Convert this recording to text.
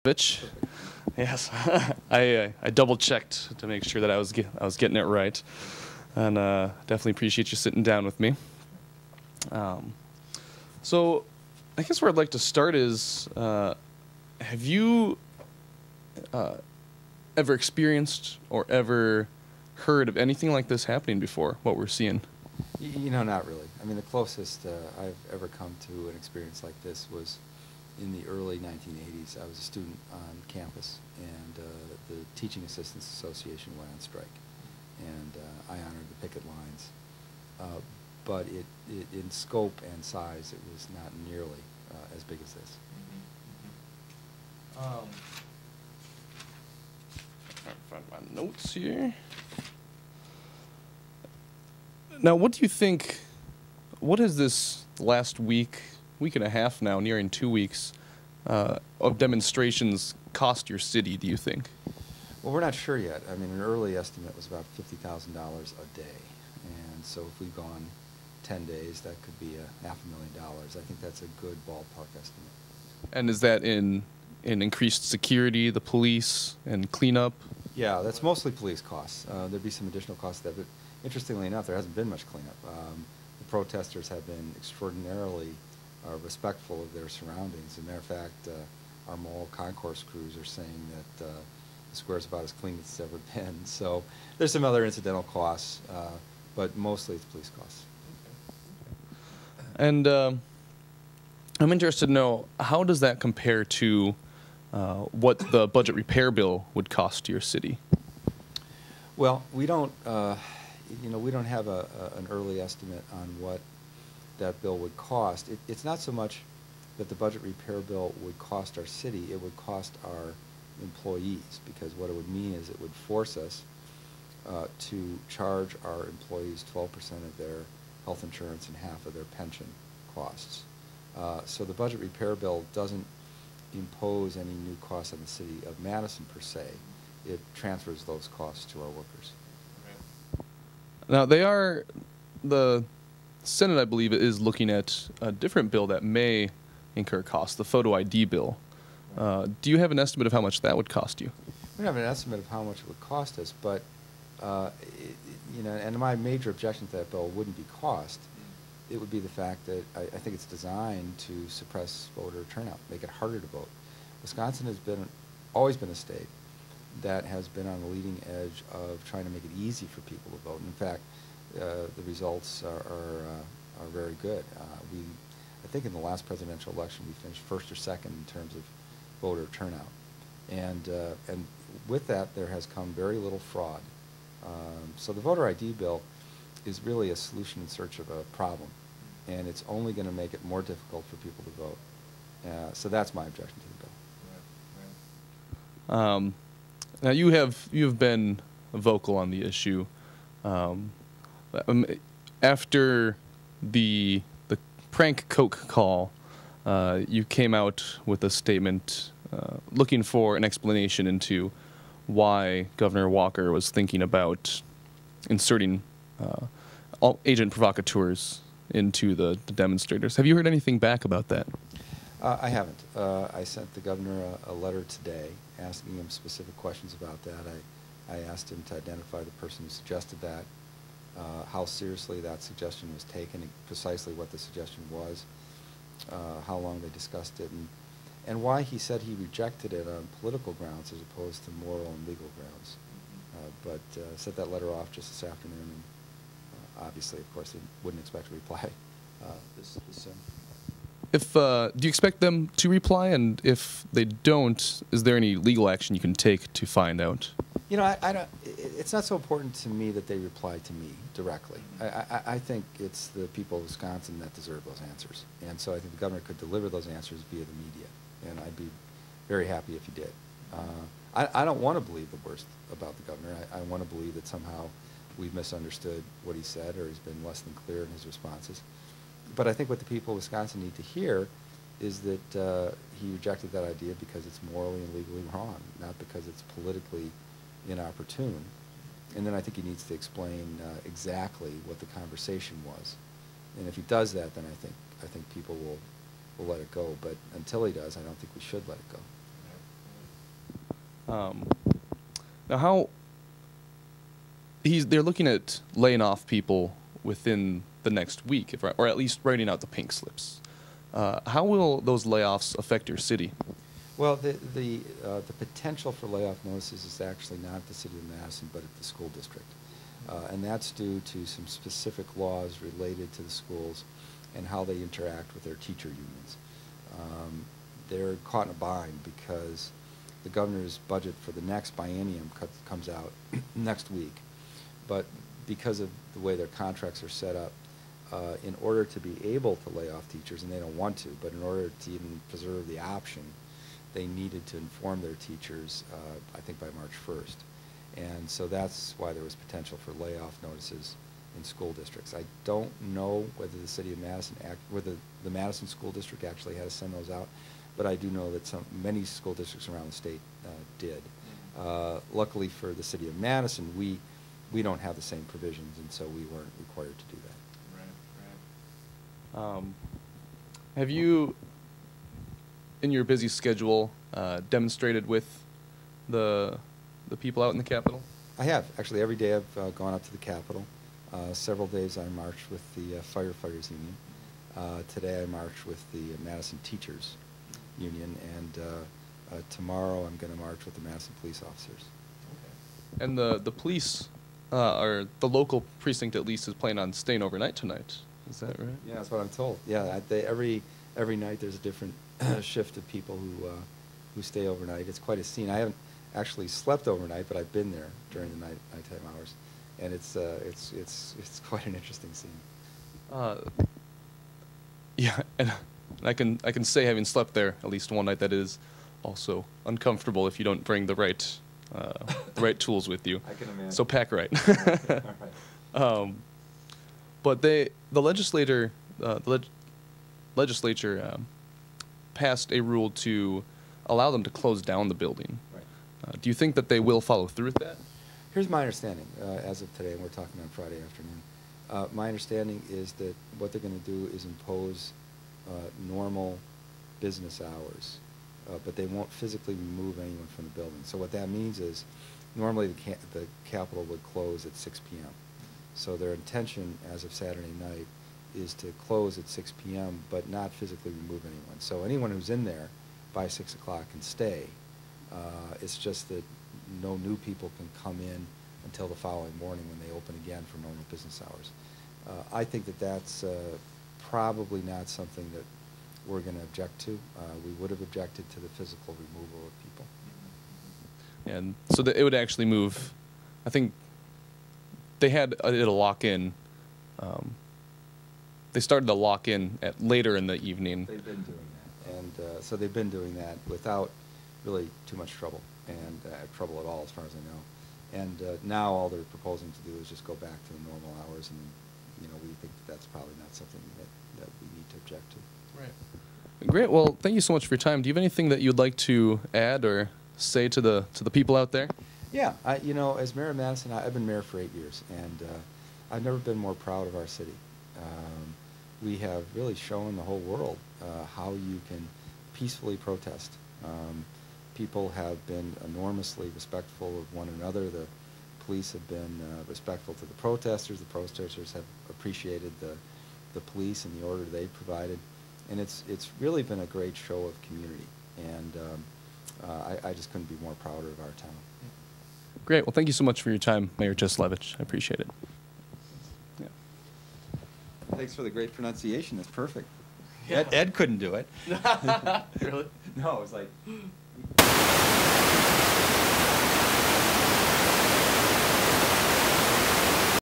Cieslewicz. Yes, I double checked to make sure that I was getting it right, and definitely appreciate you sitting down with me. So, I guess where I'd like to start is, have you ever experienced or ever heard of anything like this happening before? What we're seeing? You know, not really. I mean, the closest I've ever come to an experience like this was in the early 1980s. I was a student on campus, and the Teaching Assistants Association went on strike, and I honored the picket lines. But in scope and size, it was not nearly as big as this. I'll find my notes here. Now, what do you think, what has this last week and a half now, nearing 2 weeks, of demonstrations cost your city, do you think? Well, we're not sure yet. I mean, an early estimate was about $50,000 a day. And so if we've gone 10 days, that could be $500,000. I think that's a good ballpark estimate. And is that in increased security, the police, and cleanup? Yeah, that's mostly police costs. There'd be some additional costs there, but interestingly enough, there hasn't been much cleanup. The protesters have been extraordinarily respectful of their surroundings. As a matter of fact, our mall concourse crews are saying that the square's about as clean as it's ever been. So there's some other incidental costs, but mostly it's police costs. And I'm interested to know, how does that compare to what the budget repair bill would cost your city? Well, we don't, we don't have an early estimate on what that bill would cost. It's not so much that the budget repair bill would cost our city, it would cost our employees, because what it would mean is it would force us to charge our employees 12% of their health insurance and half of their pension costs. So the budget repair bill doesn't impose any new costs on the city of Madison per se. It transfers those costs to our workers. Now, the Senate, I believe, is looking at a different bill that may incur costs, the photo ID bill. Do you have an estimate of how much that would cost you? We don't have an estimate of how much it would cost us, but and my major objection to that bill wouldn't be cost. It would be the fact that I think it's designed to suppress voter turnout, make it harder to vote. Wisconsin has always been a state that has been on the leading edge of trying to make it easy for people to vote. And in fact, the results are very good. I think in the last presidential election we finished first or second in terms of voter turnout, and with that there has come very little fraud. So the voter ID bill is really a solution in search of a problem, and it's only going to make it more difficult for people to vote. So that's my objection to the bill. Now you have been vocal on the issue. After the prank Koch call, you came out with a statement looking for an explanation into why Governor Walker was thinking about inserting agent provocateurs into the demonstrators. Have you heard anything back about that? I haven't. I sent the governor a letter today asking him specific questions about that. I asked him to identify the person who suggested that, how seriously that suggestion was taken, and precisely what the suggestion was, how long they discussed it, and why he said he rejected it on political grounds as opposed to moral and legal grounds. But sent that letter off just this afternoon, and obviously, of course, they wouldn't expect a reply this soon. Do you expect them to reply, and if they don't, is there any legal action you can take to find out? You know, I don't. It's not so important to me that they reply to me directly. I think it's the people of Wisconsin that deserve those answers, and so I think the governor could deliver those answers via the media, and I'd be very happy if he did. I don't want to believe the worst about the governor. I want to believe that somehow we've misunderstood what he said, or he's been less than clear in his responses. But I think what the people of Wisconsin need to hear is that he rejected that idea because it's morally and legally wrong, not because it's politically inopportune. And then I think he needs to explain exactly what the conversation was. And if he does that, then I think people will let it go. But until he does, I don't think we should let it go. Now, they're looking at laying off people within the next week, or at least writing out the pink slips. How will those layoffs affect your city? Well, the potential for layoff notices is actually not at the city of Madison, but at the school district. And that's due to some specific laws related to the schools and how they interact with their teacher unions. They're caught in a bind because the governor's budget for the next biennium comes out next week. But because of the way their contracts are set up, in order to be able to lay off teachers, and they don't want to, but in order to even preserve the option, they needed to inform their teachers, I think by March 1st. And so that's why there was potential for layoff notices in school districts. I don't know whether the city of Madison, whether the Madison School District actually had to send those out, but I do know that many school districts around the state did. Luckily for the city of Madison, we don't have the same provisions, and so we weren't required to do that. Right. Have you, in your busy schedule, demonstrated with the people out in the Capitol? I have. Actually, every day I've gone up to the Capitol. Several days I marched with the Firefighters Union. Today I marched with the Madison Teachers Union, and tomorrow I'm going to march with the Madison Police Officers. Okay. And the police, or the local precinct at least, is planning on staying overnight tonight. Is that right? Yeah, that's what I'm told. Yeah, every night there's a different shift of people who stay overnight. It's quite a scene. I haven't actually slept overnight, but I've been there during the nighttime hours, and it's quite an interesting scene. Yeah, and I can say, having slept there at least one night, that is also uncomfortable if you don't bring the right tools with you. I can imagine. So pack right. All right. But the legislature passed a rule to allow them to close down the building. Right. Do you think that they will follow through with that? Here's my understanding as of today, and we're talking on Friday afternoon. My understanding is that what they're going to do is impose normal business hours, but they won't physically remove anyone from the building. So what that means is normally the Capitol would close at 6 p.m. So their intention as of Saturday night is to close at 6 p.m. but not physically remove anyone. So anyone who's in there by 6 o'clock can stay. It's just that no new people can come in until the following morning when they open again for normal business hours. I think that that's probably not something that we're going to object to. We would have objected to the physical removal of people. And so that it would actually move. I think they had it a lock in. They started to lock in at later in the evening. They've been doing that, and so they've been doing that without really too much trouble, and trouble at all, as far as I know. And now all they're proposing to do is just go back to the normal hours, and we think that that's probably not something that we need to object to. Right. Great. Well, thank you so much for your time. Do you have anything that you'd like to add or say to the people out there? Yeah, as mayor of Madison, I've been mayor for 8 years, and I've never been more proud of our city. We have really shown the whole world how you can peacefully protest. People have been enormously respectful of one another. The police have been respectful to the protesters. The protesters have appreciated the police and the order they've provided. And it's really been a great show of community. And I just couldn't be more prouder of our town. Great. Well, thank you so much for your time, Mayor Cieslewicz. I appreciate it. Yeah. Thanks for the great pronunciation. That's perfect. Yeah. Ed couldn't do it. Really? No, it was like...